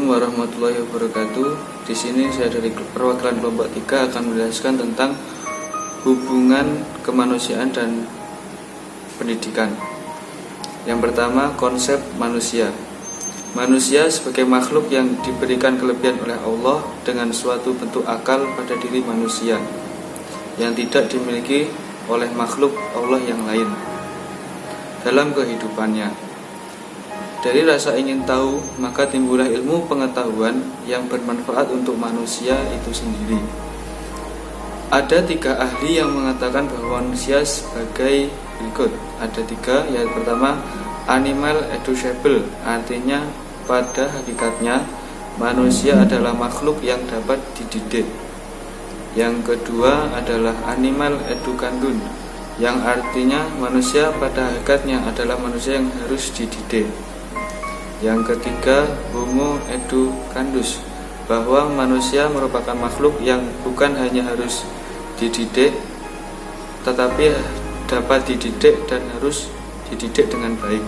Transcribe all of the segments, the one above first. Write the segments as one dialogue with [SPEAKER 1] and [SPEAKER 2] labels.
[SPEAKER 1] Assalamualaikum warahmatullahi wabarakatuh. Di sini saya dari perwakilan kelompok 3 akan menjelaskan tentang hubungan kemanusiaan dan pendidikan. Yang pertama, konsep manusia. Manusia sebagai makhluk yang diberikan kelebihan oleh Allah dengan suatu bentuk akal pada diri manusia yang tidak dimiliki oleh makhluk Allah yang lain dalam kehidupannya. Dari rasa ingin tahu, maka timbullah ilmu pengetahuan yang bermanfaat untuk manusia itu sendiri. Ada 3 ahli yang mengatakan bahwa manusia sebagai berikut. Ada 3, yang pertama, animal educable, artinya pada hakikatnya manusia adalah makhluk yang dapat dididik. Yang kedua adalah animal educandum, yang artinya manusia pada hakikatnya adalah manusia yang harus dididik. Yang ketiga, Homo educandus, bahwa manusia merupakan makhluk yang bukan hanya harus dididik, tetapi dapat dididik dan harus dididik dengan baik.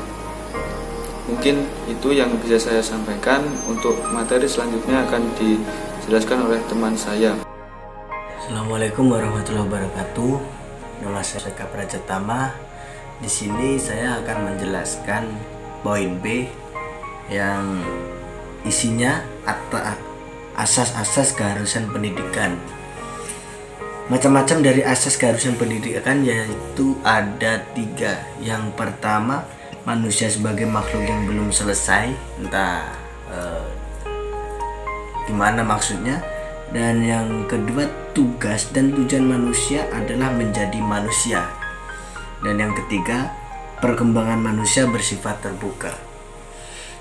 [SPEAKER 1] Mungkin itu yang bisa saya sampaikan. Untuk materi selanjutnya akan dijelaskan oleh teman saya.
[SPEAKER 2] Assalamualaikum warahmatullahi wabarakatuh. Nama saya Eka Prajatama. Di sini saya akan menjelaskan poin B yang isinya asas-asas keharusan pendidikan. Macam-macam dari asas keharusan pendidikan, yaitu ada 3. Yang pertama, manusia sebagai makhluk yang belum selesai, entah gimana maksudnya. Dan yang kedua, tugas dan tujuan manusia adalah menjadi manusia. Dan yang ketiga, perkembangan manusia bersifat terbuka.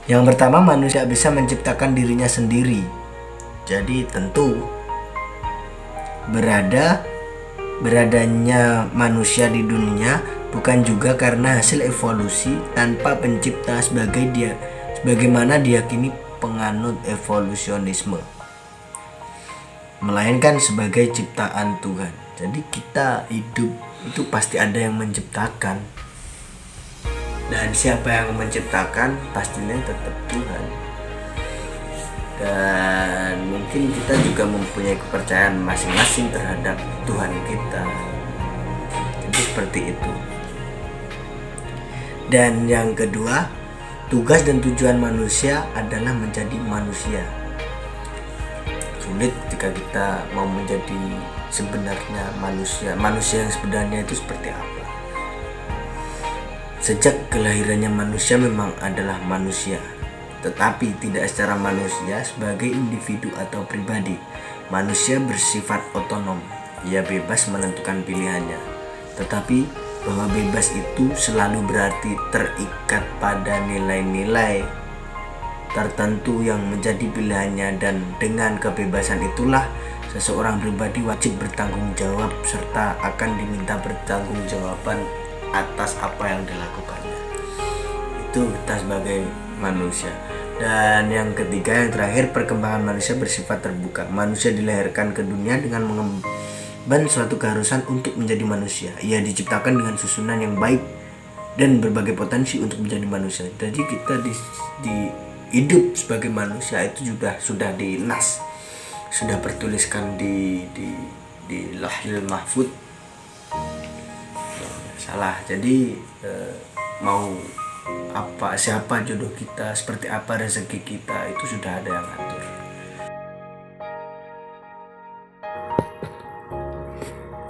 [SPEAKER 2] Yang pertama, manusia bisa menciptakan dirinya sendiri. Jadi tentu beradanya manusia di dunia bukan juga karena hasil evolusi tanpa pencipta sebagaimana diyakini penganut evolusionisme, melainkan sebagai ciptaan Tuhan. Jadi kita hidup itu pasti ada yang menciptakan. Dan siapa yang menciptakan pastinya tetap Tuhan. Dan mungkin kita juga mempunyai kepercayaan masing-masing terhadap Tuhan kita. Jadi seperti itu. Dan yang kedua, tugas dan tujuan manusia adalah menjadi manusia. Sulit jika kita mau menjadi sebenarnya manusia yang sebenarnya itu seperti apa. Sejak kelahirannya manusia memang adalah manusia, tetapi tidak secara manusia sebagai individu atau pribadi. Manusia bersifat otonom, ia bebas menentukan pilihannya. Tetapi bahwa bebas itu selalu berarti terikat pada nilai-nilai tertentu yang menjadi pilihannya, dan dengan kebebasan itulah seseorang pribadi wajib bertanggung jawab serta akan diminta pertanggungjawaban atas apa yang dilakukannya. Itu kita sebagai manusia. Dan yang ketiga, yang terakhir, perkembangan manusia bersifat terbuka. Manusia dilahirkan ke dunia dengan mengemban suatu keharusan untuk menjadi manusia. Ia diciptakan dengan susunan yang baik dan berbagai potensi untuk menjadi manusia. Jadi kita di hidup sebagai manusia itu juga sudah dinas, sudah bertuliskan di Lauhil Mahfuz. Salah. Jadi mau siapa jodoh kita, seperti apa rezeki kita, itu sudah ada yang ngatur.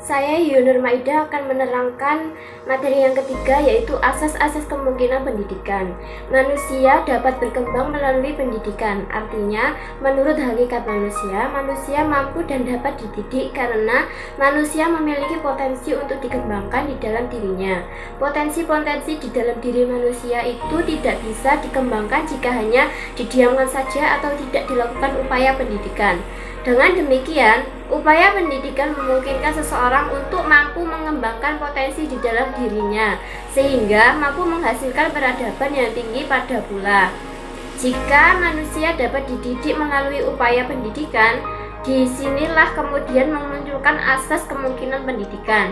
[SPEAKER 3] Saya Yunur Maida akan menerangkan materi yang ketiga, yaitu asas-asas kemungkinan pendidikan. Manusia dapat berkembang melalui pendidikan. Artinya, menurut hakikat manusia, manusia mampu dan dapat dididik karena manusia memiliki potensi untuk dikembangkan di dalam dirinya. Potensi-potensi di dalam diri manusia itu tidak bisa dikembangkan jika hanya didiamkan saja atau tidak dilakukan upaya pendidikan. Dengan demikian, upaya pendidikan memungkinkan seseorang untuk mampu mengembangkan potensi di dalam dirinya, sehingga mampu menghasilkan peradaban yang tinggi pada pula. Jika manusia dapat dididik melalui upaya pendidikan, disinilah kemudian memunculkan asas kemungkinan pendidikan.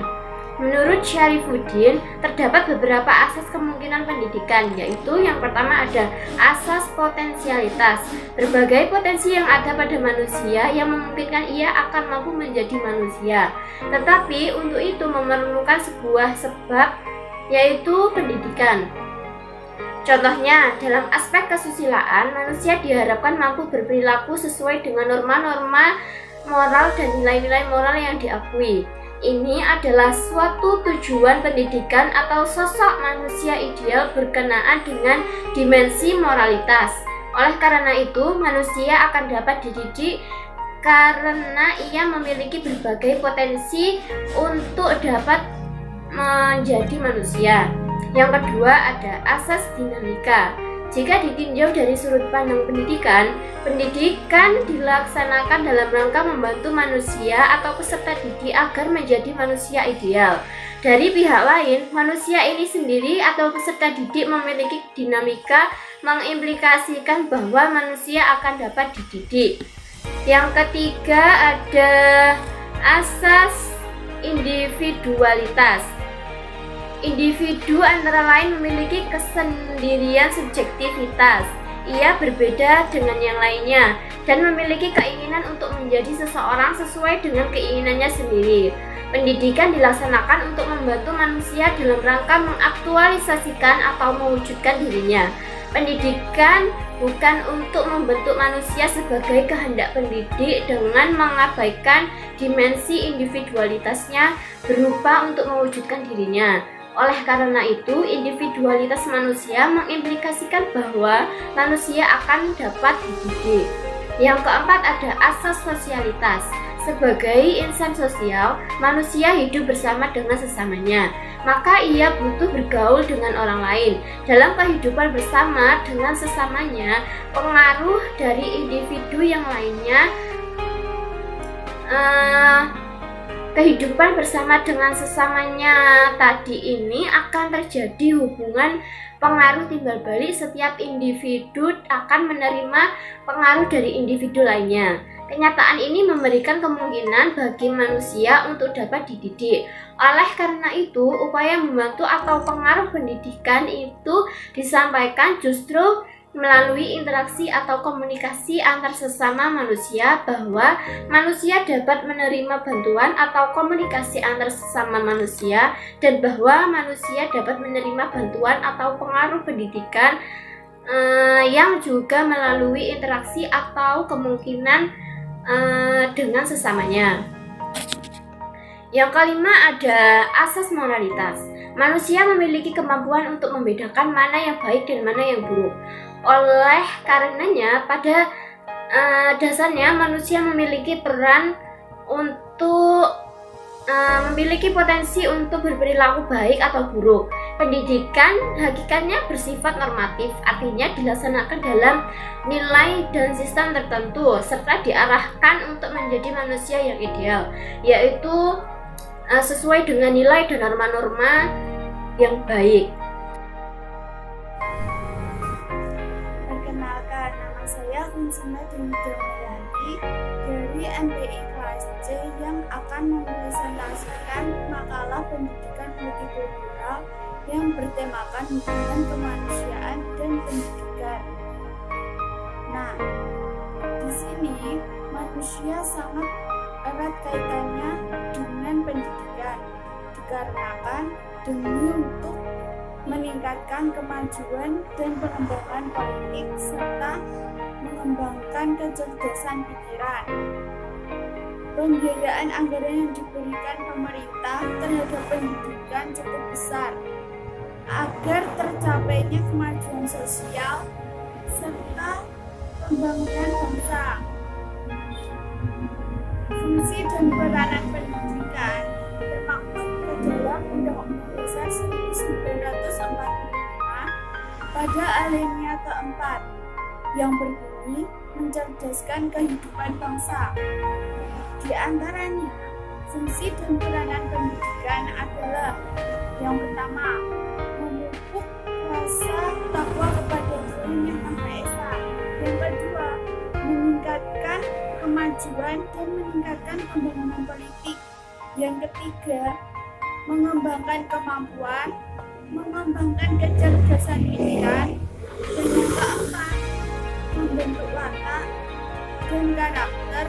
[SPEAKER 3] Menurut Syarifuddin, terdapat beberapa asas kemungkinan pendidikan, yaitu yang pertama ada asas potensialitas. Berbagai potensi yang ada pada manusia yang memungkinkan ia akan mampu menjadi manusia. Tetapi untuk itu memerlukan sebuah sebab, yaitu pendidikan. Contohnya, dalam aspek kesusilaan, manusia diharapkan mampu berperilaku sesuai dengan norma-norma moral dan nilai-nilai moral yang diakui. Ini adalah suatu tujuan pendidikan atau sosok manusia ideal berkenaan dengan dimensi moralitas. Oleh karena itu, manusia akan dapat dididik karena ia memiliki berbagai potensi untuk dapat menjadi manusia. Yang kedua ada asas dinamika. Jika ditinjau dari sudut pandang pendidikan, pendidikan dilaksanakan dalam rangka membantu manusia atau peserta didik agar menjadi manusia ideal. Dari pihak lain, manusia ini sendiri atau peserta didik memiliki dinamika mengimplikasikan bahwa manusia akan dapat dididik. Yang ketiga ada asas individualitas. Individu antara lain memiliki kesendirian subjektivitas. Ia berbeda dengan yang lainnya dan memiliki keinginan untuk menjadi seseorang sesuai dengan keinginannya sendiri. Pendidikan dilaksanakan untuk membantu manusia dalam rangka mengaktualisasikan atau mewujudkan dirinya. Pendidikan bukan untuk membentuk manusia sebagai kehendak pendidik dengan mengabaikan dimensi individualitasnya berupa untuk mewujudkan dirinya. Oleh karena itu, individualitas manusia mengimplikasikan bahwa manusia akan dapat dididik. Yang keempat ada asas sosialitas. Sebagai insan sosial, manusia hidup bersama dengan sesamanya, maka ia butuh bergaul dengan orang lain. Dalam kehidupan bersama dengan sesamanya, pengaruh dari individu yang lainnya kehidupan bersama dengan sesamanya tadi ini akan terjadi hubungan pengaruh timbal balik. Setiap individu akan menerima pengaruh dari individu lainnya. Kenyataan ini memberikan kemungkinan bagi manusia untuk dapat dididik. Oleh karena itu, upaya membantu atau pengaruh pendidikan itu disampaikan justru melalui interaksi atau komunikasi antar sesama manusia, bahwa manusia dapat menerima bantuan atau komunikasi antar sesama manusia, dan bahwa manusia dapat menerima bantuan atau pengaruh pendidikan yang juga melalui interaksi atau kemungkinan dengan sesamanya. Yang kelima ada asas moralitas. Manusia memiliki kemampuan untuk membedakan mana yang baik dan mana yang buruk. Oleh karenanya, pada dasarnya manusia memiliki peran untuk memiliki potensi untuk berperilaku baik atau buruk. Pendidikan hakikatnya bersifat normatif, artinya dilaksanakan dalam nilai dan sistem tertentu serta diarahkan untuk menjadi manusia yang ideal, yaitu sesuai dengan nilai dan norma-norma yang baik.
[SPEAKER 4] Perkenalkan, nama saya Hunsina Demidomiyanti dari MPI kelas C yang akan mempresentasikan makalah pendidikan multikultural yang bertemakan hubungan kemanusiaan dan pendidikan. Nah, di sini manusia sangat erat kaitannya dengan pendidikan, dikarenakan demi untuk meningkatkan kemajuan dan pengembangan politik serta mengembangkan kecerdasan pikiran. Pembiayaan anggaran yang diberikan pemerintah terhadap pendidikan cukup besar agar tercapainya kemajuan sosial serta pembangunan bangsa. Fungsi dan peranan pendidikan termaktub ke dalam Undang-Undang Dasar 1945 pada alinea keempat yang berbunyi mencerdaskan kehidupan bangsa. Di antaranya, fungsi dan peranan pendidikan adalah yang pertama, memupuk rasa takwa kepada Tuhan Yang Maha Esa. Yang kedua, meningkatkan kemajuan dan meningkatkan pembangunan politik. Yang ketiga, mengembangkan kemampuan, mengembangkan kecerdasan pikiran, dan yang keempat, membentuk watak dan karakter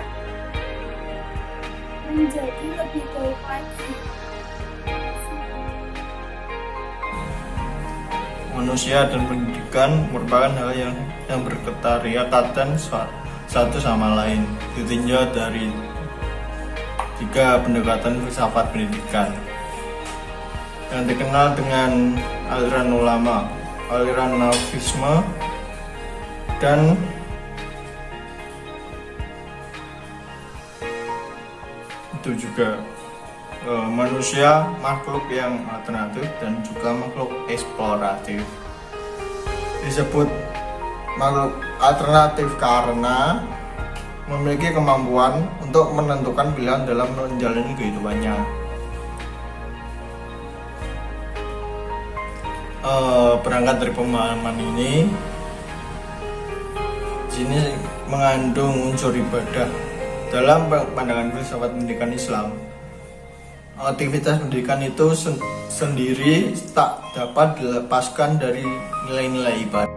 [SPEAKER 4] menjadi lebih baik lagi.
[SPEAKER 5] Manusia dan pendidikan merupakan hal yang berketerikatan satu sama lain, ditinjau dari 3 pendekatan filsafat pendidikan yang dikenal dengan aliran ulama, aliran Nafisme, dan itu juga manusia makhluk yang alternatif dan juga makhluk eksploratif. Disebut makhluk alternatif karena memiliki kemampuan untuk menentukan pilihan dalam menjalani kehidupannya. Berangkat dari pemahaman ini, sini mengandung unsur ibadah dalam pandangan filsafat pendidikan Islam. Aktivitas pendidikan itu sendiri tak dapat dilepaskan dari nilai-nilai ibadah.